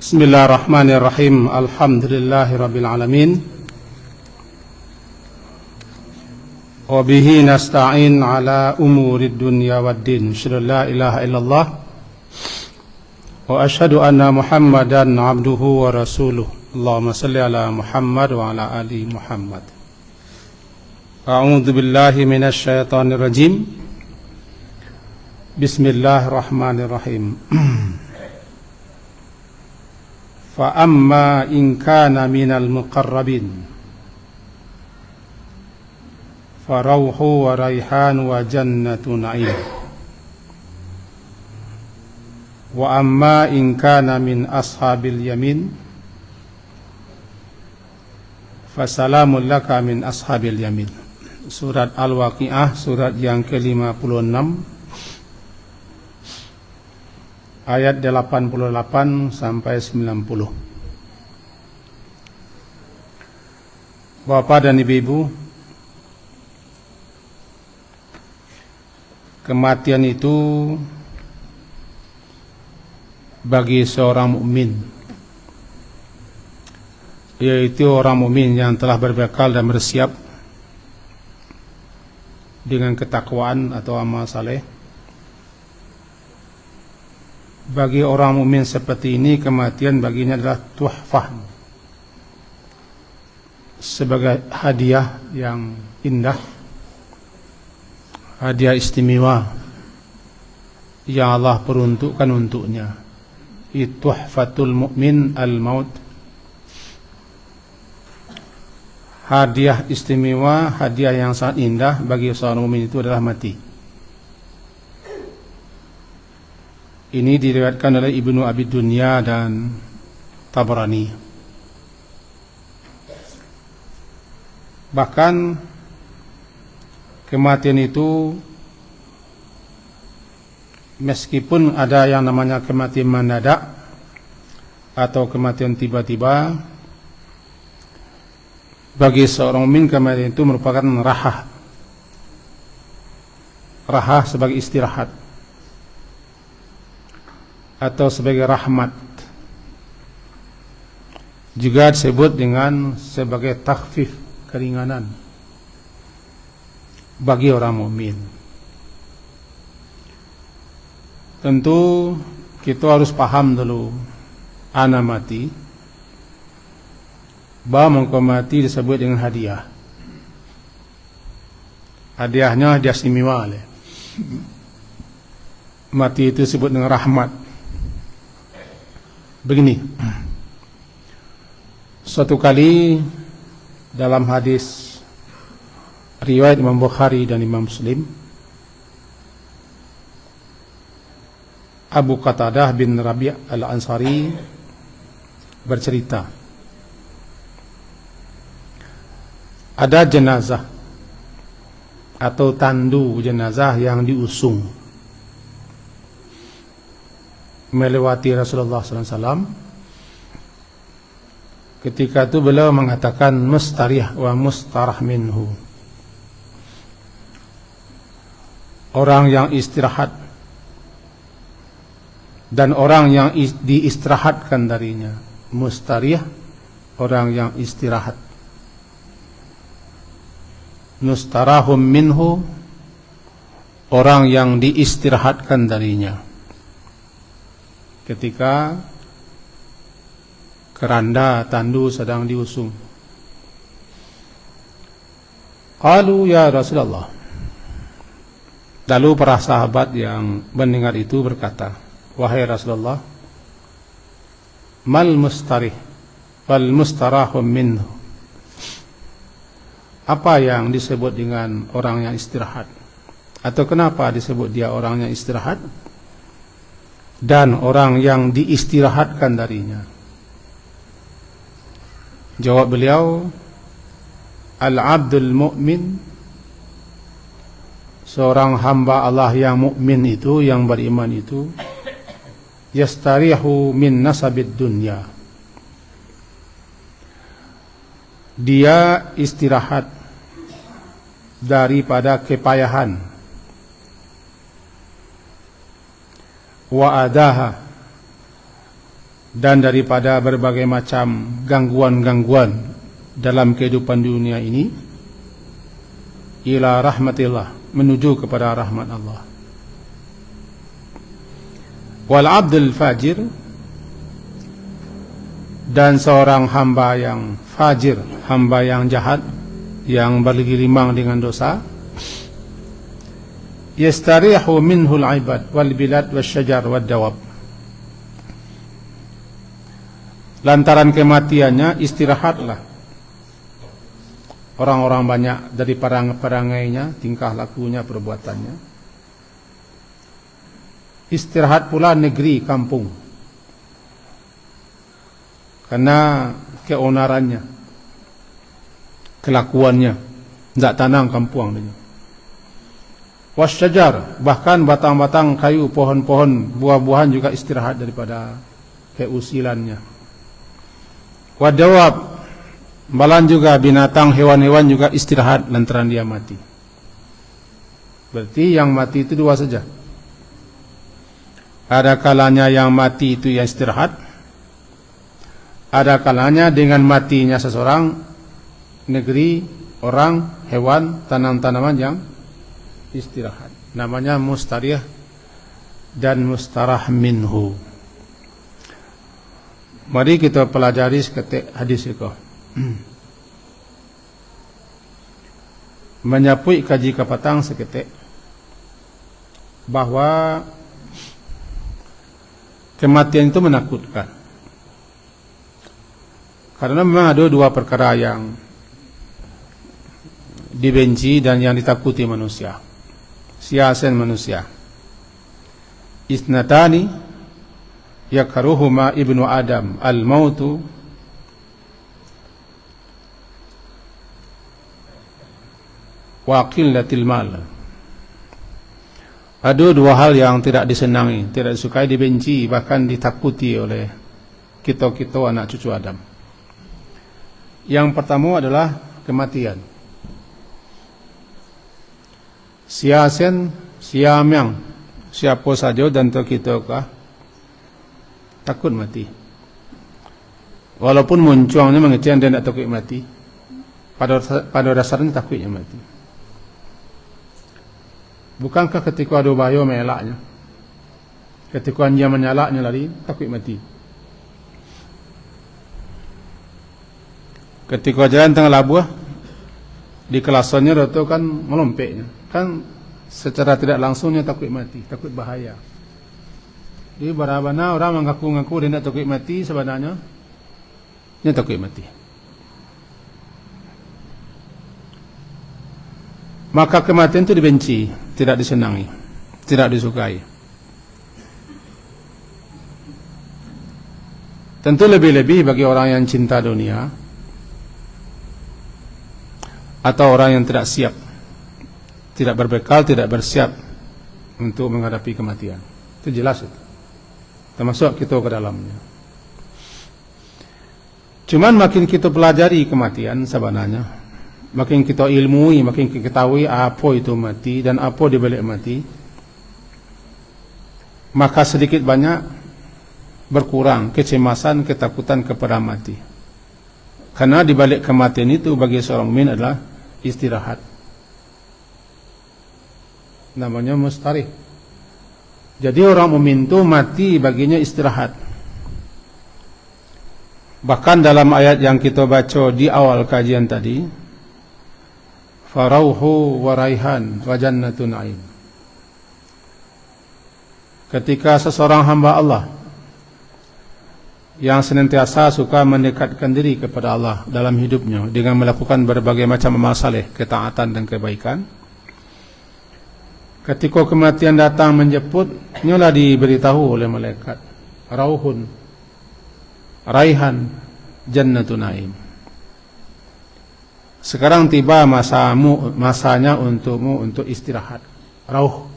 Bismillahirrahmanirrahim. Alhamdulillahirabbil alamin. Wa bihi nasta'in ala umurid dunya waddin. Asyhadu an la ilaha illallah wa asyhadu anna Muhammadan abduhu wa rasuluh. Allahumma shalli ala Muhammad wa ala ali Muhammad. A'udzu billahi minasy syaithanir rajim. Bismillahirrahmanirrahim. Fa amma in kana minal muqarrabin fa rauhu wa raihan wa jannatu na'im. Wa amma in kana min ashabil yamin fa salamun laka min ashabil yamin. Surat Al-Waqi'ah, surat yang ke-56, ayat 88 sampai 90. Bapak dan ibu-ibu, kematian itu bagi seorang mukmin, yaitu orang mukmin yang telah berbekal dan bersiap dengan ketakwaan atau amal saleh. Bagi orang mukmin seperti ini, kematian baginya adalah tuhfah, sebagai hadiah yang indah, hadiah istimewa yang Allah peruntukkan untuknya. Tuhfatul mukmin al-maut, hadiah istimewa, hadiah yang sangat indah bagi seorang mukmin itu adalah mati. Ini diriwayatkan oleh Ibnu Abi Dunya dan Tabrani. Bahkan kematian itu, meskipun ada yang namanya kematian mendadak atau kematian tiba-tiba, bagi seorang mukmin kematian itu merupakan rahah sebagai istirahat atau sebagai rahmat, juga disebut dengan sebagai takhfif, keringanan bagi orang mukmin. Tentu kita harus paham dulu, ana mati, bahwa mati disebut dengan hadiah. Hadiahnya hadiah istimewa. Mati itu disebut dengan rahmat. Begini, suatu kali dalam hadis riwayat Imam Bukhari dan Imam Muslim, Abu Qatadah bin Rabi' al-Ansari bercerita, ada jenazah atau tandu jenazah yang diusung melewati Rasulullah SAW. Ketika itu beliau mengatakan mustarih wa mustarah minhu, orang yang istirahat dan orang yang diistirahatkan darinya. Mustarih, orang yang istirahat. Mustarahum minhu, orang yang diistirahatkan darinya. Ketika keranda tandu sedang diusung, qalu ya Rasulullah, lalu para sahabat yang mendengar itu berkata, wahai Rasulullah, mal mustarih wal mustarahum minhu, apa yang disebut dengan orang yang istirahat, atau kenapa disebut dia orang yang istirahat dan orang yang diistirahatkan darinya? Jawab beliau, al-abdul mu'min, seorang hamba Allah yang mukmin itu, yang beriman itu, yastarihu min nasabid dunya, dia istirahat daripada kepayahan, wa adaha, dan daripada berbagai macam gangguan-gangguan dalam kehidupan dunia ini, ila rahmatillah, menuju kepada rahmat Allah. Wal abdul fajir, dan seorang hamba yang fajir, hamba yang jahat, yang bergelimang dengan dosa, yastarihu minhul ibad wal bilad wasyajar wad dawab, lantaran kematiannya istirahatlah orang-orang banyak dari perangainya, tingkah lakunya, perbuatannya. Istirahat pula negeri, kampung, karena keonarannya, kelakuannya, tidak tanam kampung dia. Wasyajar, bahkan batang-batang kayu, pohon-pohon, buah-buahan juga istirahat daripada keusilannya. Wadawab, balan juga binatang, hewan-hewan juga istirahat lantaran dia mati. Berarti yang mati itu dua saja. Ada kalanya yang mati itu yang istirahat, ada kalanya dengan matinya seseorang, negeri, orang, hewan, tanam-tanaman yang istirahat. Namanya mustarih dan mustarah minhu. Mari kita pelajari seketik hadis itu. Menyapui kaji kapatang seketik bahwa kematian itu menakutkan. Karena memang ada dua perkara yang dibenci dan yang ditakuti manusia, siasan manusia. Isnatani yakruhuma ibnu Adam, al-mautu wa qillatil mal. Ada dua hal yang tidak disenangi, tidak disukai, dibenci, bahkan ditakuti oleh kita anak cucu Adam. Yang pertama adalah kematian. Siasen, siamyang, siapa saja dan kita takut mati. Walaupun munculnya mengecen dia tidak takut mati, pada dasarnya takutnya mati. Bukankah ketika ada bahaya mengelaknya, ketika dia menyalaknya lari, takut mati. Ketika jalan tengah labuh, di kelasannya Dato kan melompeknya, kan secara tidak langsungnya takut mati, takut bahaya. Jadi barabana orang mengaku-ngaku dia tidak takut mati, sebenarnya dia takut mati. Maka kematian itu dibenci, tidak disenangi, tidak disukai. Tentu lebih-lebih bagi orang yang cinta dunia atau orang yang tidak siap, tidak berbekal, tidak bersiap untuk menghadapi kematian. Itu jelas itu. Termasuk kita ke dalamnya. Cuman makin kita pelajari kematian sebenarnya, makin kita ilmui, makin kita ketahui apa itu mati dan apa di balik mati, maka sedikit banyak berkurang kecemasan, ketakutan kepada mati. Karena di balik kematian itu bagi seorang mukmin adalah istirahat. Namanya mustarih. Jadi orang mukmin itu mati baginya istirahat. Bahkan dalam ayat yang kita baca di awal kajian tadi, farauhu wa raihan wa jannatun na'im. Ketika seseorang hamba Allah yang senantiasa suka mendekatkan diri kepada Allah dalam hidupnya dengan melakukan berbagai macam amal saleh, ketaatan dan kebaikan, ketika kematian datang menjemput, nyolah diberitahu oleh malaikat, rauhun, raihan, jannatun na'im. Sekarang tiba masanya untukmu untuk istirahat. Rauh.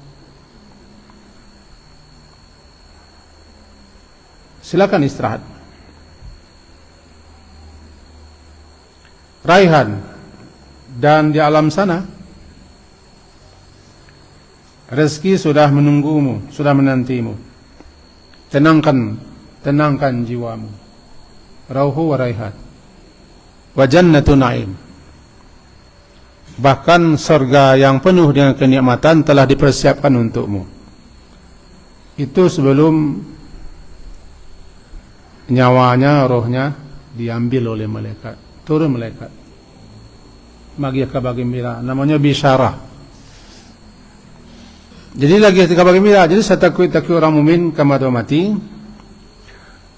Silakan istirahat. Raihan, dan di alam sana rezeki sudah menunggumu, sudah menantimu. Tenangkan tenangkan jiwamu. Rauhu wa raihan wa jannatu na'im. Bahkan surga yang penuh dengan kenikmatan telah dipersiapkan untukmu. Itu sebelum nyawanya, rohnya diambil oleh malaikat. Turun malaikat bagi kabar gembira, namanya bisyarah. Jadi lagi kabar gembira. Jadi saya takut orang mukmin kama mati,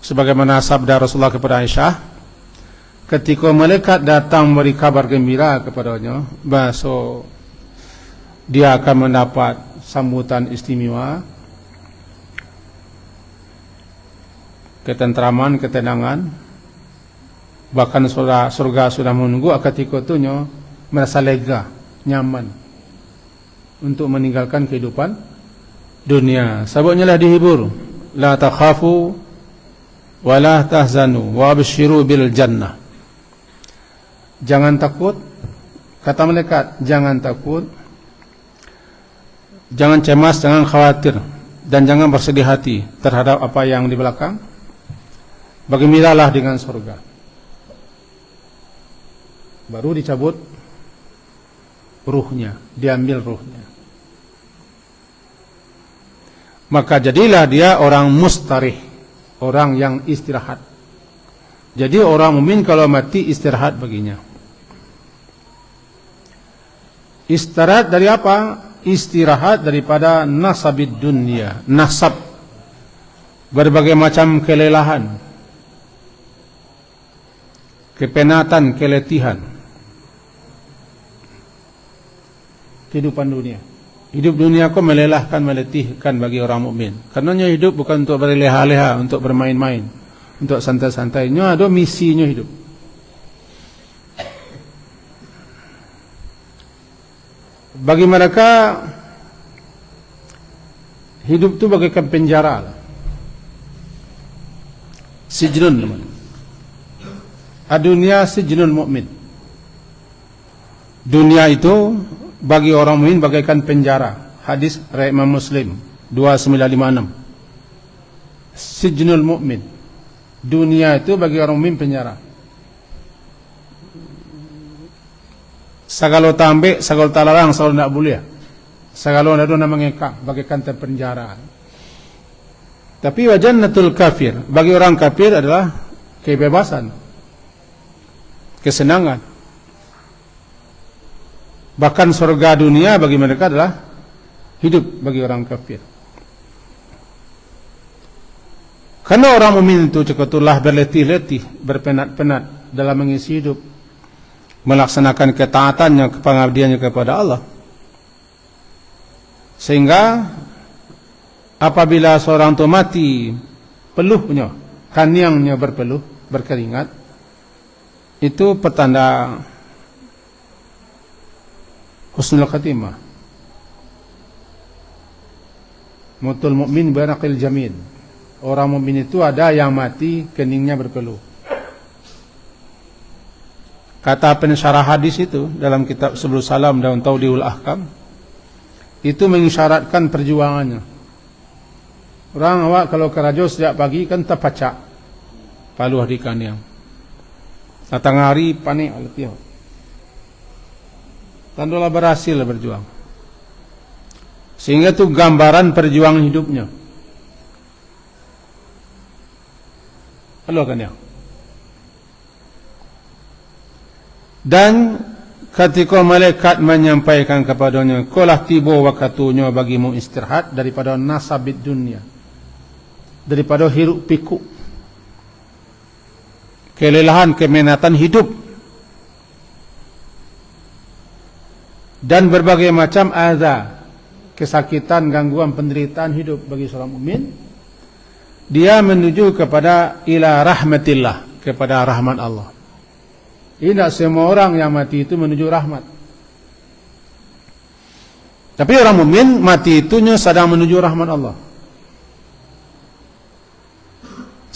sebagaimana sabda Rasulullah kepada Aisyah, ketika malaikat datang memberi kabar gembira kepadanya, bahasa dia akan mendapat sambutan istimewa, ketentraman, ketenangan, bahkan surga sudah menunggu. Ketika itu merasa lega, nyaman untuk meninggalkan kehidupan dunia. Sebabnya lah dihibur, la takhafu wa la tahzanu wa abshiru bil jannah. Jangan takut, kata malaikat, jangan takut, jangan cemas, jangan khawatir, dan jangan bersedih hati terhadap apa yang di belakang. Bergembiralah dengan surga. Baru dicabut ruhnya, diambil ruhnya. Maka jadilah dia orang mustarih, orang yang istirahat. Jadi orang mukmin kalau mati istirahat baginya. Istirahat dari apa? Istirahat daripada nasabid dunia, nasab, berbagai macam kelelahan, kepenatan, keletihan kehidupan dunia. Hidup dunia kok melelahkan, meletihkan bagi orang mukmin. Karenanya hidup bukan untuk berleha-leha, untuk bermain-main, untuk santai-santainya. Ada misinya hidup. Bagi mereka hidup itu bagaikan penjara, sijnun namanya. Dunia sijnul mukmin. Dunia itu bagi orang mukmin bagaikan penjara. Hadis riwayat Imam Muslim 2956. Sijnul mukmin. Dunia itu bagi orang mukmin penjara. Sagalo tambek, sagalo talarang, sagalo nak boleh. Sagalo nado na mengekang bagaikan terpenjara. Tapi wa jannatul kafir, bagi orang kafir adalah kebebasan, kesenangan. Bahkan surga dunia bagi mereka adalah hidup bagi orang kafir. Karena orang mukmin itu cekatulah berletih-letih, berpenat-penat dalam mengisi hidup, melaksanakan ketaatannya, pengabdiannya kepada Allah. Sehingga apabila seorang itu mati, peluhnya, kaniangnya berpeluh, berkeringat, itu petanda husnul khatimah. Mutul mukmin barakil jamid. Orang mukmin itu ada yang mati keningnya berpeluh. Kata pensyarah hadis itu dalam kitab Subul Salam dan Tawdiul Ahkam, itu mengisyaratkan perjuangannya. Orang awak kalau kerajo sejak pagi kan terpacak paluh di kaniang. Datang hari panik letih. Tandolah berhasil berjuang. Sehingga itu gambaran perjuangan hidupnya. Halo kaniang. Dan ketika malaikat menyampaikan kepadanya, kolah tiba waktunya bagimu istirahat daripada nasabid dunia, daripada hiruk pikuk, kelelahan, kemenatan hidup, dan berbagai macam azab, kesakitan, gangguan, penderitaan hidup bagi seorang mukmin. Dia menuju kepada ila rahmatillah, kepada rahmat Allah. Tidak semua orang yang mati itu menuju rahmat. Tapi orang mukmin mati itunya sedang menuju rahmat Allah.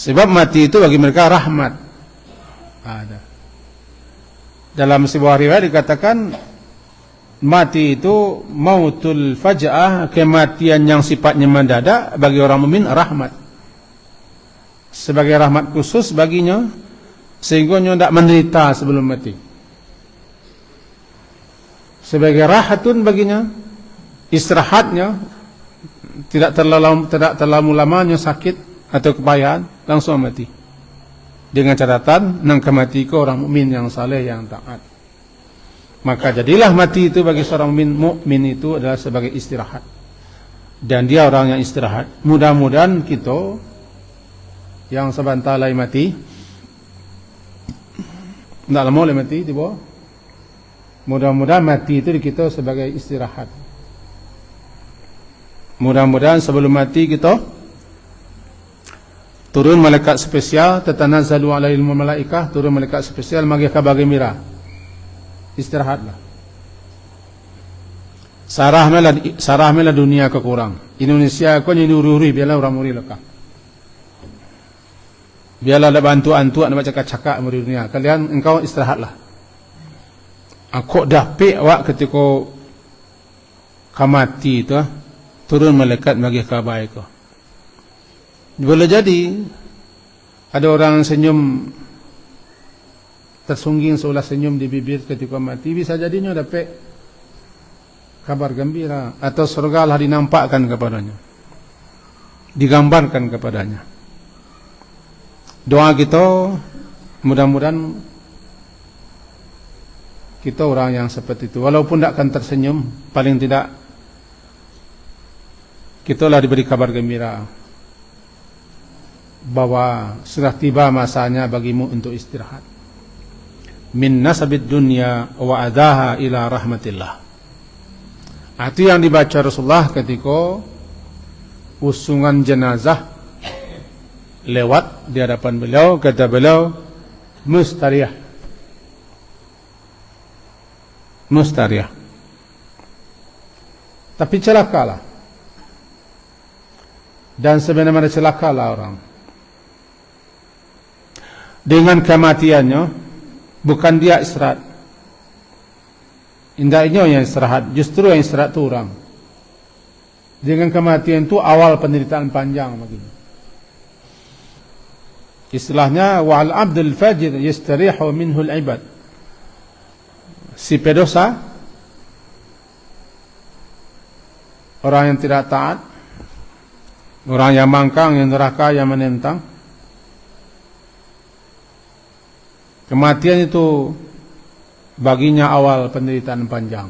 Sebab mati itu bagi mereka rahmat. Ada. Dalam sebuah riwayat dikatakan mati itu mautul faj'ah, kematian yang sifatnya mendadak, bagi orang mukmin rahmat. sebagai rahmat khusus baginya, sehingga dia tidak menderita sebelum mati. Sebagai rahatun baginya, istirahatnya tidak terlalu lamanya sakit atau kepayahan, langsung mati. Dengan catatan nang kemati ke orang mukmin yang saleh, yang taat. Maka jadilah mati itu bagi seorang mukmin itu adalah sebagai istirahat. Dan dia orang yang istirahat. Mudah-mudahan kita yang sebentar lagi mati, tidak lama lagi mati, tiba. Mudah-mudahan mati itu di kita sebagai istirahat. Mudah-mudahan sebelum mati kita turun malaikat spesial, tatanazzalu alaihil malaikah, turun malaikat spesial magi kabar gembira. Istirahatlah. Sarahlah dunia kekurang. Indonesia ko ni nururi biarlah orang muri lekah. Biarlah ada bantu-antu nak cakap-cakap muri dunia. Kalian engkau istirahatlah. Aku dapik awak ketika kamati itu, turun malaikat bagi kabar itu. Boleh jadi ada orang senyum, tersungging seolah senyum di bibir ketika mati, bisa jadinya dapat kabar gembira, atau surga lah dinampakkan kepadanya, digambarkan kepadanya. Doa kita mudah-mudahan kita orang yang seperti itu, walaupun tidak akan tersenyum, paling tidak kita lah diberi kabar gembira bahwa sudah tiba masanya bagimu untuk istirahat. Min nasabid dunya wa adaha ila rahmatillah. Itu yang dibaca Rasulullah ketika usungan jenazah lewat di hadapan beliau. Kata beliau, mustariyah, mustariyah. Tapi celakalah, dan sebenarnya celakalah orang dengan kematiannya. Bukan dia istirahat, indahnya yang istirahat, justru yang istirahat itu orang. Dengan kematian itu awal penderitaan panjang baginya. Istilahnya wa'al abdul fajir yastarihu minhu al-ibad. Si pedosa, orang yang tidak taat, orang yang mangkang, yang neraka, yang menentang, kematian itu baginya awal penderitaan panjang.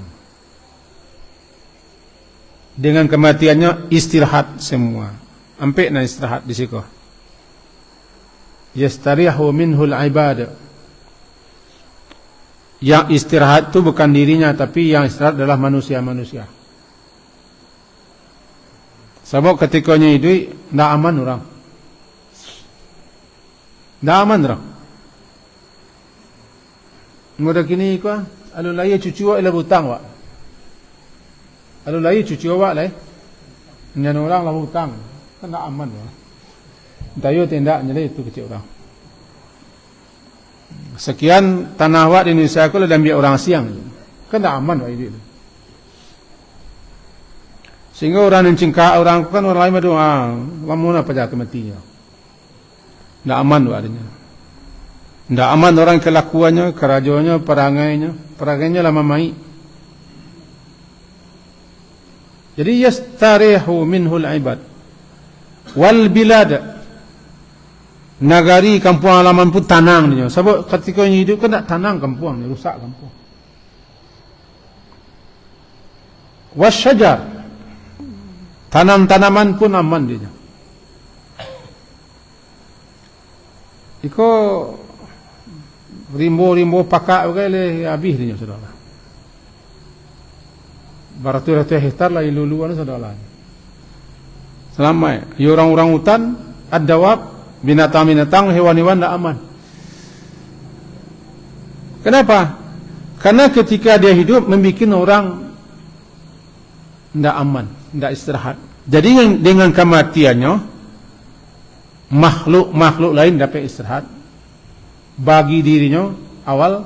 Dengan kematiannya istirahat semua. Ampe na istirahat di situ. Yastarihu minhul ibad. Yang istirahat itu bukan dirinya, tapi yang istirahat adalah manusia-manusia. Sebab ketikanya hidup tidak aman orang. Tidak aman orang. Mudah kini ko alu laya cucu awak ila butang wak. Alu laya cucu awak lai. Nyan orang lah butang. Kan tak aman wak. Tayo tindak nyele itu kecil orang. Sekian tanah wak di Indonesia ko lah ambil orang siang. Kan tak aman wak itu. Sehingga orang yang cingkak orang kan orang lain madu lamun apa jaga matinya. Tak aman wak adanya. Tidak aman orang kelakuannya, kerajaannya, perangainya lama mai. Jadi yastarihu minhul ibad wal bilad. Nagari kampung halaman pun tanang dia. Sebab ketika hidup kan tak tanang kampung, rusak kampung. Wasyajar, tanam-tanaman pun aman dia. Iko rimbo-rimbo pakak le habis dia saudara. Baratus-ratus hektar lah iluluan saudara. Selama ya orang-orang hutan, ad-dawab, binatang-binatang, hewan-hewan tak aman. Kenapa? Karena ketika dia hidup membuat orang tidak aman, tidak istirahat. Jadi dengan kematiannya makhluk-makhluk lain dapat istirahat. Bagi dirinya awal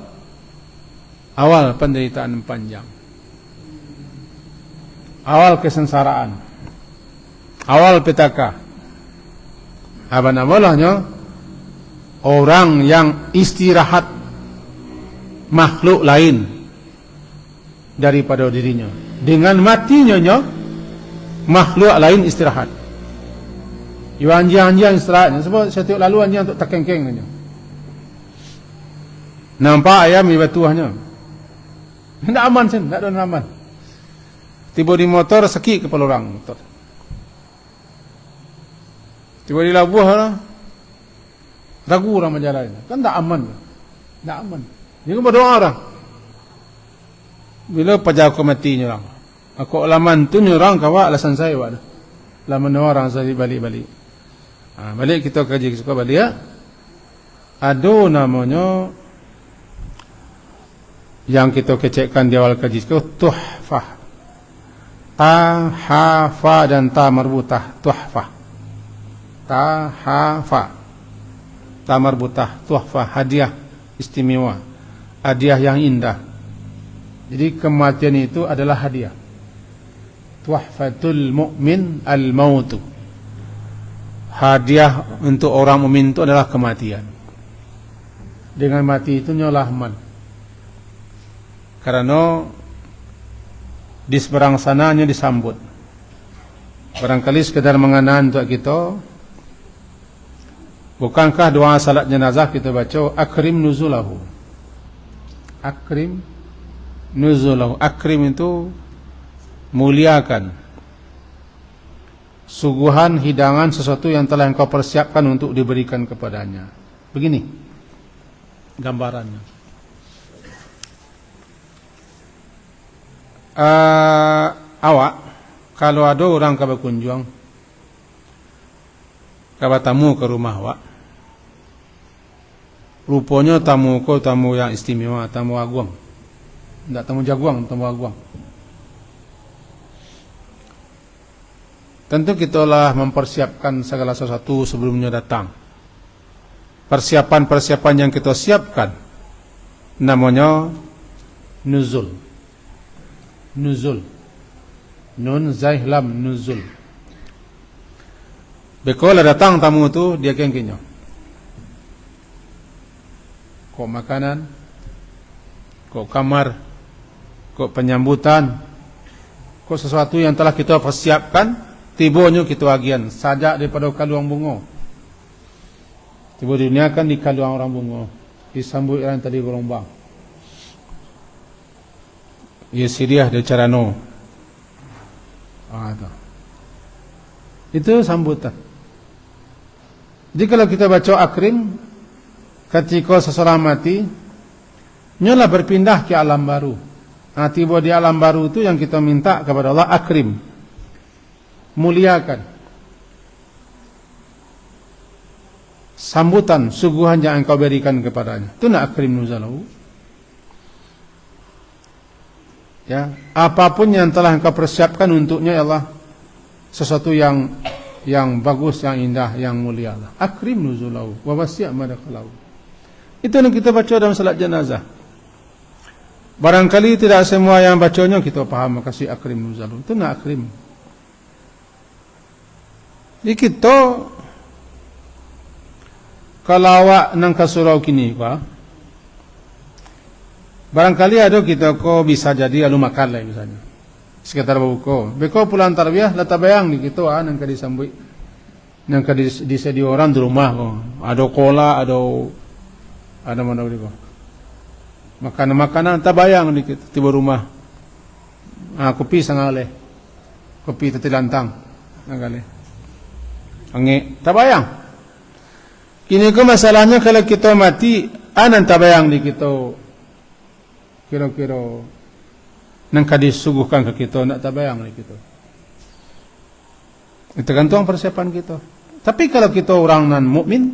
penderitaan panjang, awal kesengsaraan, awal petaka. Apa namanya? Orang yang istirahat makhluk lain daripada dirinya. Dengan matinya makhluk lain istirahat. Yo anjing-anjing istirahat. Sebab saya tengok lalu anjing untuk terkengkeng saja. Nampak ayam di batuahnya. Tak aman sen, tak ada aman. Tiba di motor sekik kepala orang motor. Tiba di labuh lah. Ragu orang berjalan. Kan tak aman. Tak aman. Dia kan berdoa orang. Bila pajak aku matinya orang. Aku laman tu orang kawak alasan saya buat. Laman orang saya balik-balik. Balik kita kaji suka balik ya. Ada namanya yang kita kecekkan di awal kaji itu tuhfah. Ta, ha, fa dan ta marbutah. Tuhfah. Ta, ha, fa. Ta marbutah. Tuhfah. Hadiah istimewa. Hadiah yang indah. Jadi kematian itu adalah hadiah. Tuhfatul mu'min al-mautu. Hadiah untuk orang mukmin itu adalah kematian. Dengan mati itu nyolah aman. Karena di seberang sananya disambut. Barangkali sekedar mengenang untuk kita. Bukankah doa salat jenazah kita baca akrim nuzulahu. Akrim nuzulahu. Akrim itu muliakan. Suguhan hidangan sesuatu yang telah engkau persiapkan untuk diberikan kepadanya. Begini gambarannya. Awak kalau ada orang ke berkunjung, ke tamu ke rumah awak, rupanya tamu kau tamu yang istimewa, tamu agung. Tidak tamu jaguang, tamu agung. Tentu kita lah mempersiapkan segala sesuatu sebelumnya datang. Persiapan-persiapan yang kita siapkan namanya nuzul. Nuzul. Nun zaih lam nuzul. Bekola datang tamu itu dia kengkinya. Kok makanan, kok kamar, kok penyambutan, kok sesuatu yang telah kita persiapkan. Tibanya kita bagian sajak daripada kaluang bunga. Tiba dunia kan di kaluang orang bunga. Disambut yang tadi berombang. Ia siriah dia cara no. Itu sambutan. Jadi kalau kita baca akrim, ketika seseorang mati, nyolah berpindah ke alam baru. Tiba di alam baru itu yang kita minta kepada Allah akrim. Muliakan. Sambutan, suguhan yang engkau berikan kepadanya. Itu nak akrim nuzalahu. Ya, apapun yang telah engkau persiapkan untuknya ya Allah, sesuatu yang bagus, yang indah, yang mulia Allah. Akrim nuzulahu wa wasi' madakhalahu. Itu yang kita baca dalam salat jenazah. Barangkali tidak semua yang bacanya kita paham kasih akrim nuzulahu. Itu nak akrim. Jadi kita kalau awak nang ka surau kini ka, barangkali ada kita ko bisa jadi alu makan lah misalnya. Sekitar buku. Beko pulang tarbiyah la tabayang di kita nang ka disambut. Nang ka disedi orang di rumah ko. Ada kola, ada mana di ko. Makanan tabayang di kita tiba rumah. Kopi sangale. Kopi tetilantang. Nangale. Angge, tabayang. Kini ko masalahnya kalau kita mati, anan tabayang di kita kira-kira nang kadisuguhkan ke kita nak tabayang di kita. Itu tergantung persiapan kita. Tapi kalau kita orang non mukmin,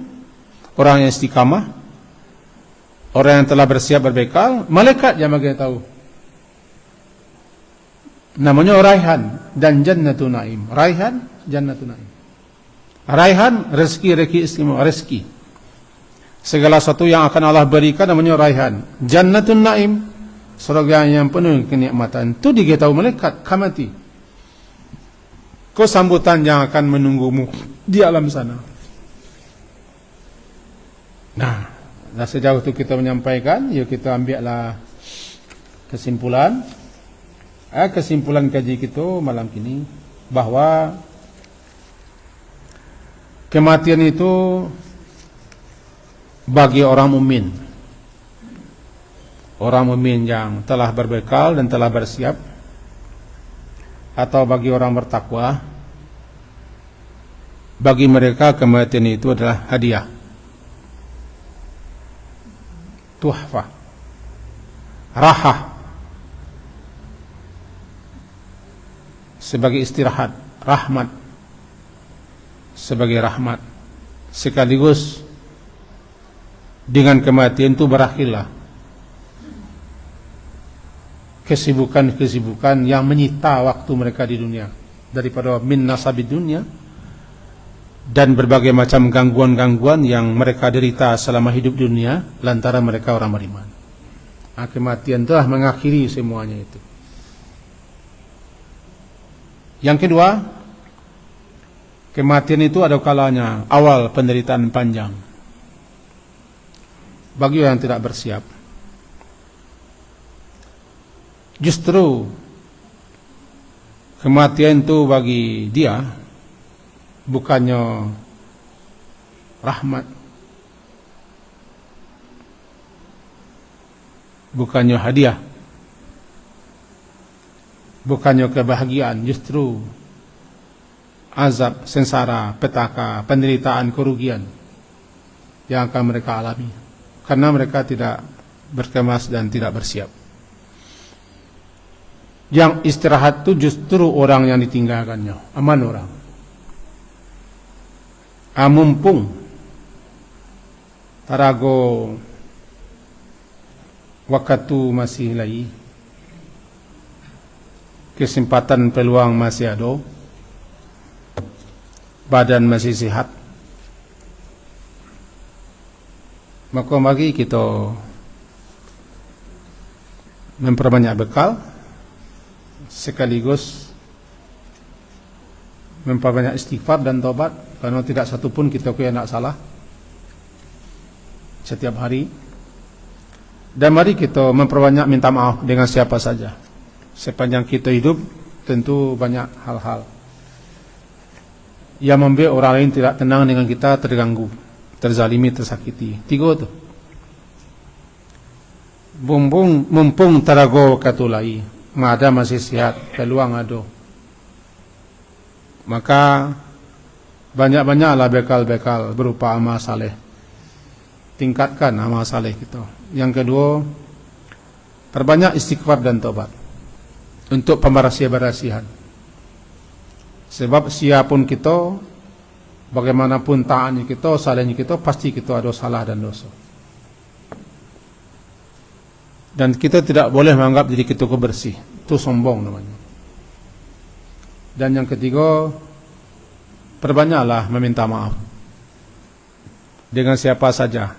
orang yang istiqamah, orang yang telah bersiap berbekal, malaikat yang bagi tahu. Namanya raihan dan jannatun naim. Raihan, jannatun naim. Raihan, rezeki istimewa, rezeki. Segala sesuatu yang akan Allah berikan namanya raihan. Jannatun naim, surga yang penuh kenikmatan. Itu diberitahu malaikat kamati. Kau sambutan yang akan menunggumu di alam sana. Nah, sejauh itu kita menyampaikan, yuk kita ambillah kesimpulan. Kesimpulan kaji kita malam ini bahwa kematian itu bagi orang mukmin, orang mukmin yang telah berbekal dan telah bersiap, atau bagi orang bertakwa, bagi mereka kematian itu adalah hadiah, tuhfah, rahah, sebagai istirahat, rahmat, sebagai rahmat. Sekaligus dengan kematian itu berakhirlah kesibukan-kesibukan yang menyita waktu mereka di dunia, daripada min nasabid dunia, dan berbagai macam gangguan-gangguan yang mereka derita selama hidup dunia lantaran mereka orang beriman. Kematian telah mengakhiri semuanya itu. Yang kedua, kematian itu ada kalanya awal penderitaan panjang bagi orang yang tidak bersiap. Justru kematian itu bagi dia bukannya rahmat, bukannya hadiah, bukannya kebahagiaan, justru azab, sengsara, petaka, penderitaan, kerugian yang akan mereka alami karena mereka tidak berkemas dan tidak bersiap. Yang istirahat itu justru orang yang ditinggalkannya, aman orang, mumpung tarago waktu masih lagi, kesempatan peluang masih ada, badan masih sihat, maka mari kita memperbanyak bekal, sekaligus memperbanyak istighfar dan taubat, karena tidak satu pun kita yang nak salah setiap hari. Dan mari kita memperbanyak minta maaf dengan siapa saja. Sepanjang kita hidup tentu banyak hal-hal yang membuat orang lain tidak tenang dengan kita, terganggu, terzalimi, tersakiti. 3 tu. Mumpung tarago katulai, ada masih sihat, peluang ada, maka banyak-banyaklah bekal-bekal berupa amal saleh. Tingkatkan amal saleh kita. Yang kedua, perbanyak istighfar dan taubat untuk pembersihan. Sebab siapapun kita, bagaimanapun taatnya kita, salehnya kita, pasti kita ada salah dan dosa. Dan kita tidak boleh menganggap diri kita bersih, itu sombong namanya. Dan yang ketiga, perbanyaklah meminta maaf dengan siapa saja.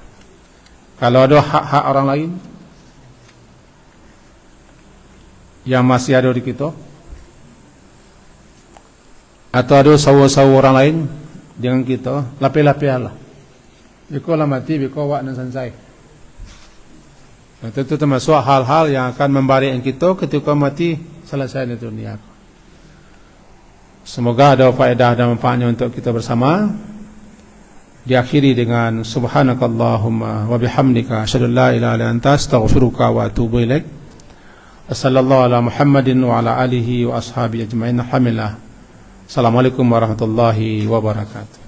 Kalau ada hak-hak orang lain yang masih ada di kita, atau ada sawo-sawo orang lain dengan kita, lapih-lapih. Biko lah mati, biko wak dan sansai. Itu termasuk hal-hal yang akan membaringkan kita ketika mati selesai di dunia. Semoga ada faedah dan manfaatnya untuk kita bersama. Diakhiri dengan subhanakallahumma wa bihamdika asyhadu an la ilaha illa anta astaghfiruka wa atubu ilaik. Wassallallahu ala Muhammadin wa ala alihi wa ashabihi ajma'in. Alhamdulillah. Assalamualaikum warahmatullahi wabarakatuh.